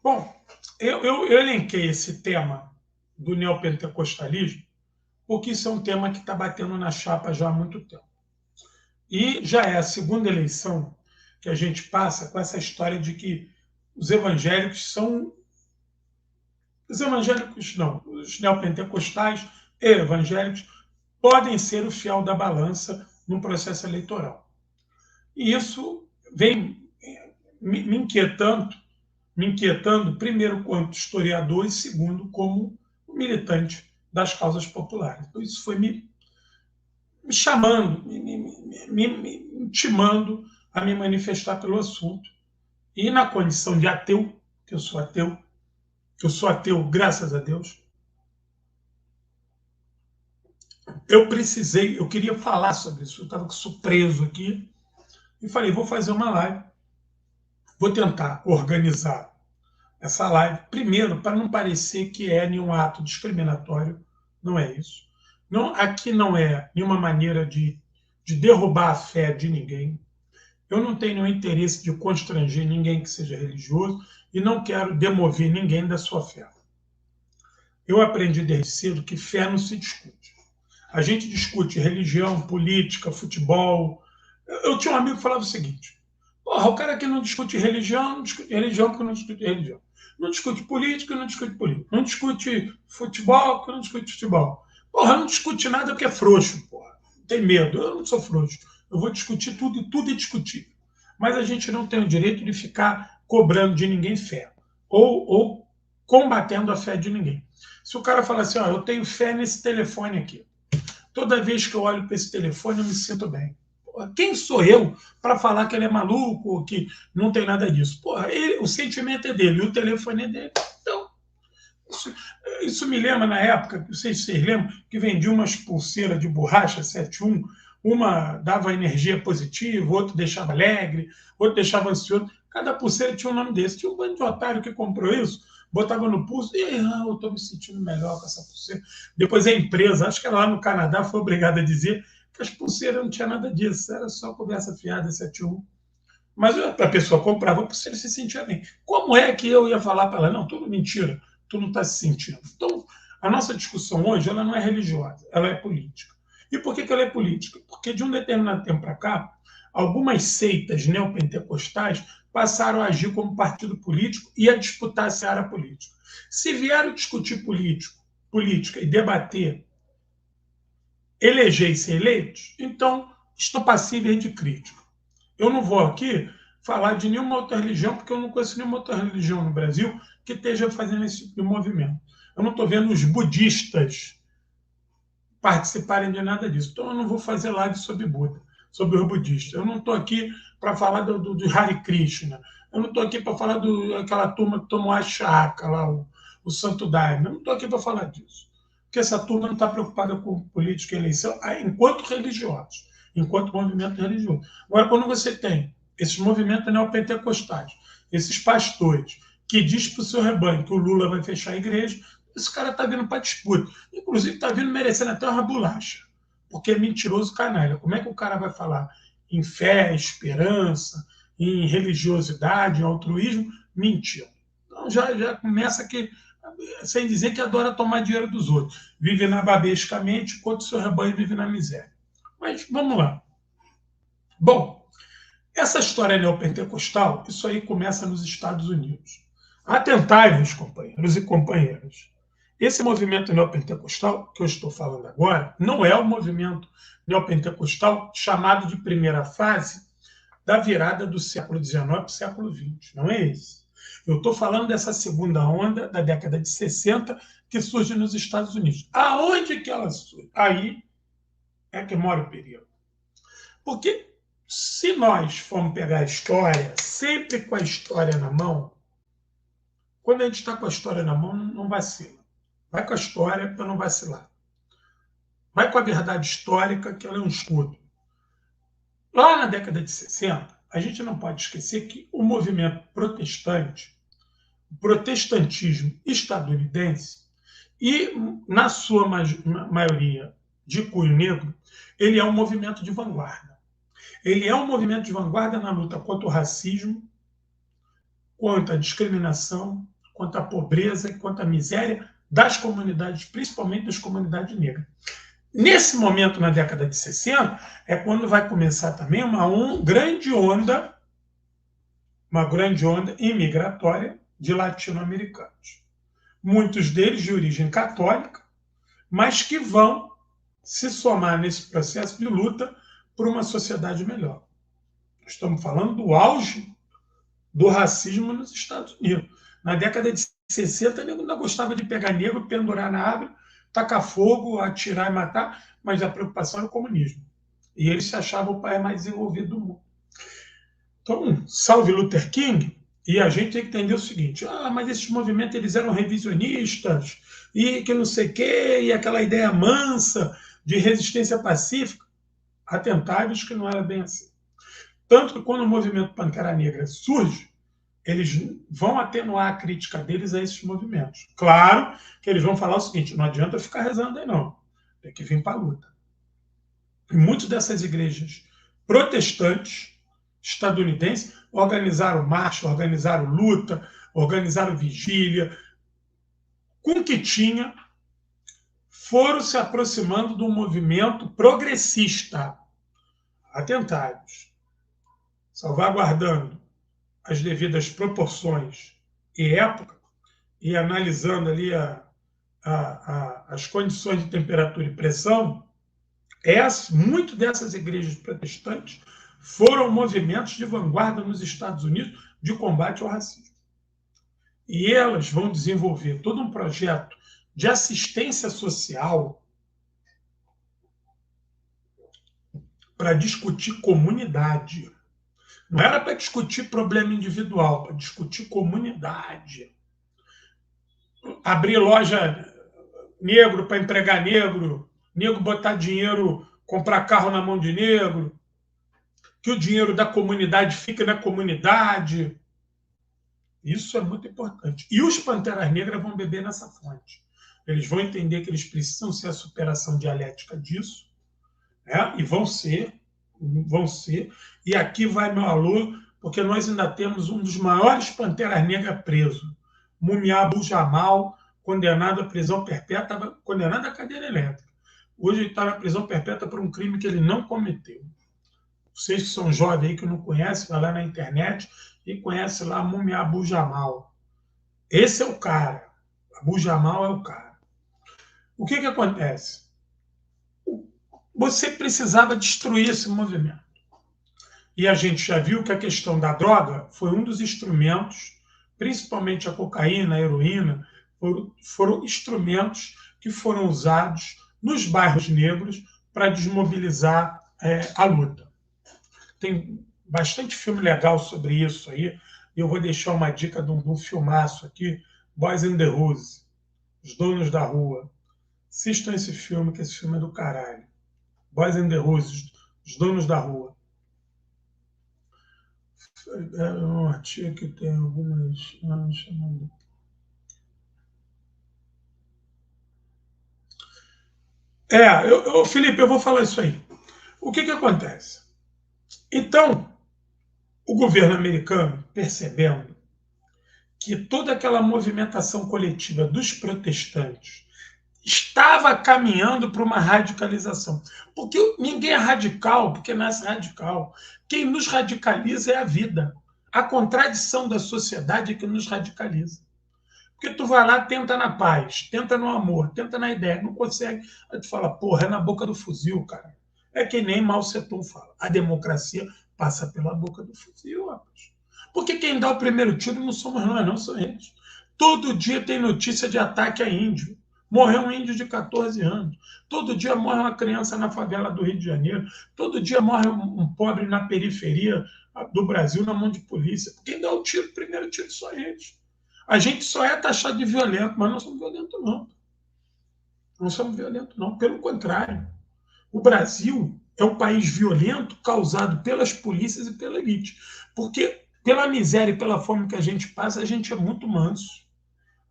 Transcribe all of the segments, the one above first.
Bom, eu elenquei esse tema do neopentecostalismo porque isso é um tema que está batendo na chapa já há muito tempo. E já é a segunda eleição que a gente passa com essa história de que os evangélicos são. Os evangélicos não, os neopentecostais e evangélicos podem ser o fiel da balança num processo eleitoral. E isso vem me inquietando, primeiro, quanto historiador, e segundo, como militante das causas populares. Então, isso foi me chamando, me intimando a me manifestar pelo assunto. E na condição de ateu, que eu sou ateu, graças a Deus, eu queria falar sobre isso. Eu estava surpreso aqui e falei, vou fazer uma live, vou tentar organizar essa live, primeiro, para não parecer que é nenhum ato discriminatório, não é isso. Não, aqui não é nenhuma maneira de derrubar a fé de ninguém. Eu não tenho nenhum interesse de constranger ninguém que seja religioso e não quero demover ninguém da sua fé. Eu aprendi desde cedo que fé não se discute. A gente discute religião, política, futebol. Eu tinha um amigo que falava o seguinte: porra, o cara que não discute religião, não discute religião porque não discute religião. Não discute política, não discute política. Não discute futebol porque não discute futebol. Porra, não discute nada porque é frouxo, porra. Tem medo. Eu não sou frouxo. Eu vou discutir tudo e tudo é discutível. Mas a gente não tem o direito de ficar cobrando de ninguém fé. Ou combatendo a fé de ninguém. Se o cara falar assim, ó, eu tenho fé nesse telefone aqui. Toda vez que eu olho para esse telefone, eu me sinto bem. Porra, quem sou eu para falar que ele é maluco ou que não tem nada disso? Porra, o sentimento é dele, o telefone é dele. Então, isso, isso me lembra na época, não sei se vocês lembram, que vendia umas pulseiras de borracha 71, uma dava energia positiva, outro deixava alegre, outro deixava ansioso. Cada pulseira tinha um nome desse. Tinha um bando de otário que comprou isso, botava no pulso, e eu estou me sentindo melhor com essa pulseira. Depois a empresa, acho que ela lá no Canadá, foi obrigada a dizer que as pulseiras não tinha nada disso, era só conversa fiada 71. Mas a pessoa comprava a pulseira e se sentia bem. Como é que eu ia falar para ela? Não, tudo mentira, tu não está se sentindo. Então, a nossa discussão hoje ela não é religiosa, ela é política. E por que ela é política? Porque de um determinado tempo para cá, algumas seitas neopentecostais passaram a agir como partido político e a disputar a seara política. Se vieram discutir política e debater, eleger e ser eleitos, então estão passíveis de crítica. Eu não vou aqui falar de nenhuma outra religião, porque eu não conheço nenhuma outra religião no Brasil que esteja fazendo esse tipo de movimento. Eu não estou vendo os budistas participarem de nada disso. Então, eu não vou fazer live sobre Buda, sobre os budistas. Eu não estou aqui para falar do Hare Krishna. Eu não estou aqui para falar daquela turma que tomou a chaka lá, o Santo Daime. Eu não estou aqui para falar disso. Porque essa turma não está preocupada com política e eleição enquanto religiosos, enquanto movimento religioso. Agora, quando você tem esses movimentos neopentecostais, esses pastores que diz para o seu rebanho que o Lula vai fechar a igreja, esse cara está vindo para disputa. Inclusive, está vindo merecendo até uma bolacha, porque é mentiroso canalha. Como é que o cara vai falar em fé, esperança, em religiosidade, em altruísmo? Mentira. Então, já começa que, sem dizer que adora tomar dinheiro dos outros. Vive nababescamente, enquanto o seu rebanho vive na miséria. Mas vamos lá. Bom, essa história neopentecostal, isso aí começa nos Estados Unidos. Atentai-vos, companheiros e companheiras. Esse movimento neopentecostal que eu estou falando agora não é o movimento neopentecostal chamado de primeira fase da virada do século XIX para o século XX. Não é esse. Eu estou falando dessa segunda onda da década de 60 que surge nos Estados Unidos. Aonde que ela surge? Aí é que mora o perigo. Porque se nós formos pegar a história, sempre com a história na mão, quando a gente está com a história na mão, não vacila. Vai com a história para não vacilar. Vai com a verdade histórica, que ela é um escudo. Lá na década de 60, a gente não pode esquecer que o movimento protestante, o protestantismo estadunidense, e na sua maioria de cunho negro, ele é um movimento de vanguarda. Ele é um movimento de vanguarda na luta contra o racismo, quanto à discriminação, quanto à pobreza, quanto à miséria das comunidades, principalmente das comunidades negras. Nesse momento, na década de 60, é quando vai começar também uma grande onda imigratória de latino-americanos. Muitos deles de origem católica, mas que vão se somar nesse processo de luta por uma sociedade melhor. Estamos falando do auge do racismo nos Estados Unidos. Na década de 60, ele ainda gostava de pegar negro, pendurar na árvore, tacar fogo, atirar e matar, mas a preocupação era o comunismo. E ele se achava o país mais desenvolvido do mundo. Então, salve Luther King, e a gente tem que entender o seguinte, mas esses movimentos eles eram revisionistas, e que não sei o quê, e aquela ideia mansa de resistência pacífica, atentáveis que não era bem assim. Tanto que quando o movimento Pantera Negra surge, eles vão atenuar a crítica deles a esses movimentos. Claro que eles vão falar o seguinte, não adianta ficar rezando aí não, tem que vir para a luta. E muitas dessas igrejas protestantes, estadunidenses, organizaram marcha, organizaram luta, organizaram vigília, com o que tinha, foram se aproximando de um movimento progressista, atentários, salvaguardando as devidas proporções e época, e analisando ali as condições de temperatura e pressão, muito dessas igrejas protestantes foram movimentos de vanguarda nos Estados Unidos de combate ao racismo. E elas vão desenvolver todo um projeto de assistência social para discutir comunidade. Não era para discutir problema individual, para discutir comunidade. Abrir loja negro para empregar negro, negro botar dinheiro, comprar carro na mão de negro, que o dinheiro da comunidade fique na comunidade. Isso é muito importante. E os Panteras Negras vão beber nessa fonte. Eles vão entender que eles precisam ser a superação dialética disso, né? E vão ser. E aqui vai meu alô, porque nós ainda temos um dos maiores Panteras Negras preso, Mumia Abu-Jamal, condenado à prisão perpétua, condenado à cadeira elétrica. Hoje ele está na prisão perpétua por um crime que ele não cometeu. Vocês que são jovens aí que não conhecem, vai lá na internet e conhece lá Mumia Abu-Jamal. Esse é o cara. Abu-Jamal é o cara. O que acontece? Você precisava destruir esse movimento. E a gente já viu que a questão da droga foi um dos instrumentos, principalmente a cocaína, a heroína, foram instrumentos que foram usados nos bairros negros para desmobilizar a luta. Tem bastante filme legal sobre isso aí. Eu vou deixar uma dica de um filmaço aqui, Boys in the Hood, Os Donos da Rua. Assistam esse filme, que esse filme é do caralho. Boys in the Hood, Os Donos da Rua. É um artigo que tem algumas... Felipe, eu vou falar isso aí. O que acontece? Então, o governo americano, percebendo que toda aquela movimentação coletiva dos protestantes estava caminhando para uma radicalização. Porque ninguém é radical porque nasce radical. Quem nos radicaliza é a vida. A contradição da sociedade é que nos radicaliza. Porque tu vai lá, tenta na paz, tenta no amor, tenta na ideia, não consegue. Aí tu fala, porra, é na boca do fuzil, cara. É que nem Mao Tse-tung fala. A democracia passa pela boca do fuzil, rapaz. Porque quem dá o primeiro tiro não somos nós, não são eles. Todo dia tem notícia de ataque a índio. Morreu um índio de 14 anos. Todo dia morre uma criança na favela do Rio de Janeiro. Todo dia morre um pobre na periferia do Brasil na mão de polícia. Quem dá o primeiro tiro são eles. A gente só é taxado de violento, mas não somos violentos, não. Não somos violentos, não. Pelo contrário. O Brasil é um país violento causado pelas polícias e pela elite. Porque pela miséria e pela fome que a gente passa, a gente é muito manso.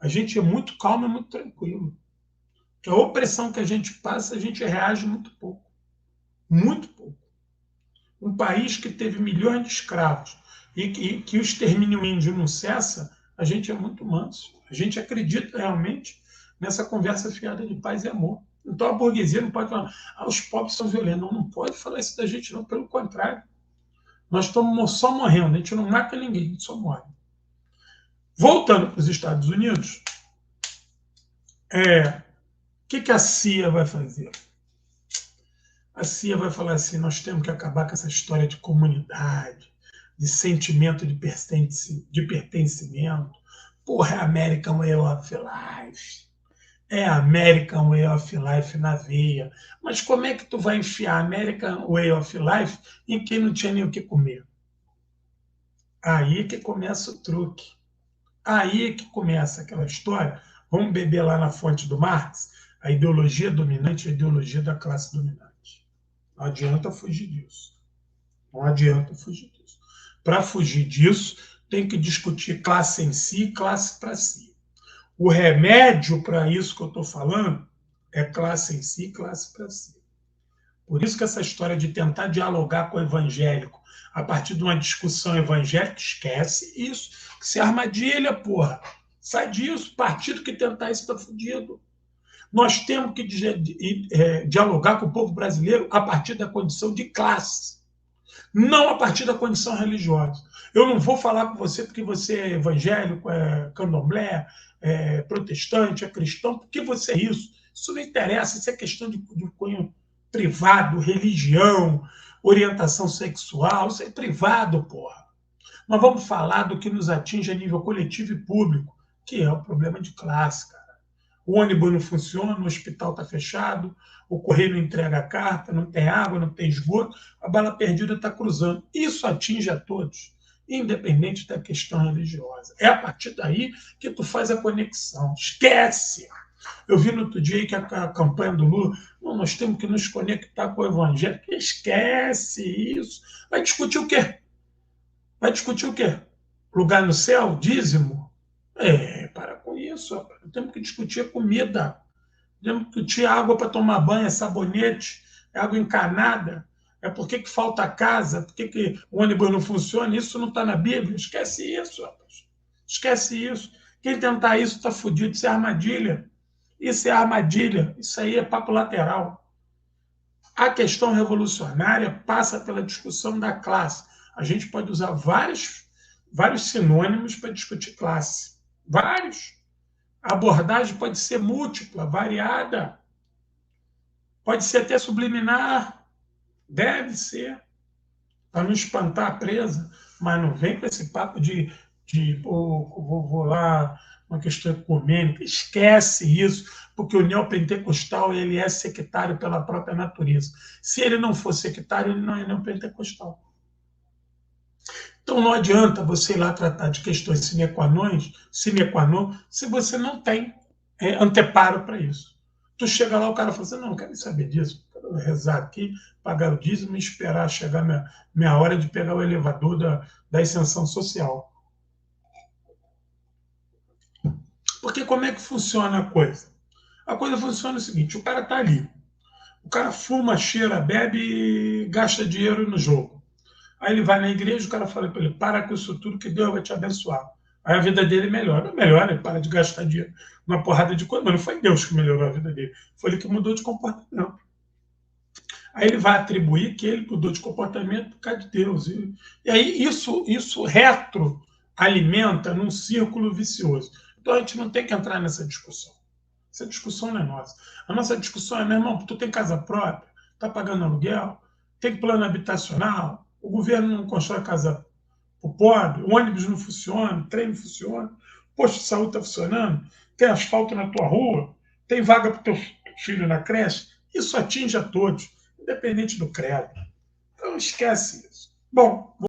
A gente é muito calmo e muito tranquilo. Que a opressão que a gente passa, a gente reage muito pouco. Muito pouco. Um país que teve milhões de escravos e que o extermínio índio não cessa, a gente é muito manso. A gente acredita realmente nessa conversa fiada de paz e amor. Então a burguesia não pode falar, os pobres são violentos. Não, não pode falar isso da gente, não. Pelo contrário. Nós estamos só morrendo. A gente não mata ninguém, a gente só morre. Voltando para os Estados Unidos, o que a CIA vai fazer? A CIA vai falar assim, nós temos que acabar com essa história de comunidade, de sentimento de pertencimento. Porra, é American Way of Life. É American Way of Life na veia. Mas como é que tu vai enfiar American Way of Life em quem não tinha nem o que comer? Aí que começa o truque. Aí que começa aquela história. Vamos beber lá na fonte do Marx, a ideologia dominante e a ideologia da classe dominante. Não adianta fugir disso. Não adianta fugir disso. Para fugir disso, tem que discutir classe em si, classe para si. O remédio para isso que eu estou falando é classe em si, classe para si. Por isso que essa história de tentar dialogar com o evangélico a partir de uma discussão evangélica, esquece isso. Isso é armadilha, porra. Sai disso. Partido que tentar isso está fudido. Nós temos que dialogar com o povo brasileiro a partir da condição de classe, não a partir da condição religiosa. Eu não vou falar com você porque você é evangélico, é candomblé, é protestante, é cristão, porque você é isso. Isso não interessa, isso é questão de cunho privado, religião, orientação sexual, isso é privado, porra. Nós vamos falar do que nos atinge a nível coletivo e público, que é o problema de classe, cara. O ônibus não funciona, o hospital está fechado, o correio não entrega a carta, não tem água, não tem esgoto, a bala perdida está cruzando. Isso atinge a todos, independente da questão religiosa. É a partir daí que tu faz a conexão. Esquece! Eu vi no outro dia que a campanha do Lula, nós temos que nos conectar com o evangelho. Esquece isso. Vai discutir o quê? Vai discutir o quê? Lugar no céu? Dízimo? Para com isso. Rapaz. Temos que discutir a comida. Temos que discutir água para tomar banho, sabonete, água encanada. É por que falta casa? Por que o ônibus não funciona? Isso não está na Bíblia? Esquece isso, rapaz. Esquece isso. Quem tentar isso está fudido. Isso é armadilha. Isso é armadilha. Isso aí é papo lateral. A questão revolucionária passa pela discussão da classe. A gente pode usar vários sinônimos para discutir classe. Vários. A abordagem pode ser múltipla, variada. Pode ser até subliminar. Deve ser. Para não espantar a presa. Mas não vem com esse papo de vou lá, uma questão ecumênica. Esquece isso, porque o neopentecostal ele é sectário pela própria natureza. Se ele não for sectário, ele não é neopentecostal. Então não adianta você ir lá tratar de questões sine qua non, se você não tem anteparo para isso. Tu chega lá, o cara fala assim, não quero saber disso, quero rezar aqui, pagar o dízimo e esperar chegar minha hora de pegar o elevador da ascensão social. Porque como é que funciona a coisa? A coisa funciona o seguinte, o cara está ali, o cara fuma, cheira, bebe e gasta dinheiro no jogo. Aí ele vai na igreja, o cara fala para ele, para com isso tudo que Deus vai te abençoar. Aí a vida dele melhora. Não melhora, ele para de gastar dinheiro uma porrada de coisa. Mas não foi Deus que melhorou a vida dele. Foi ele que mudou de comportamento. Aí ele vai atribuir que ele mudou de comportamento por causa de Deus. E aí isso retroalimenta num círculo vicioso. Então a gente não tem que entrar nessa discussão. Essa discussão não é nossa. A nossa discussão é, meu irmão, tu tem casa própria, está pagando aluguel, tem plano habitacional, o governo não constrói casa para o pobre, o ônibus não funciona, o trem não funciona, o posto de saúde está funcionando, tem asfalto na tua rua, tem vaga para o teu filho na creche. Isso atinge a todos, independente do credo. Então esquece isso. Bom,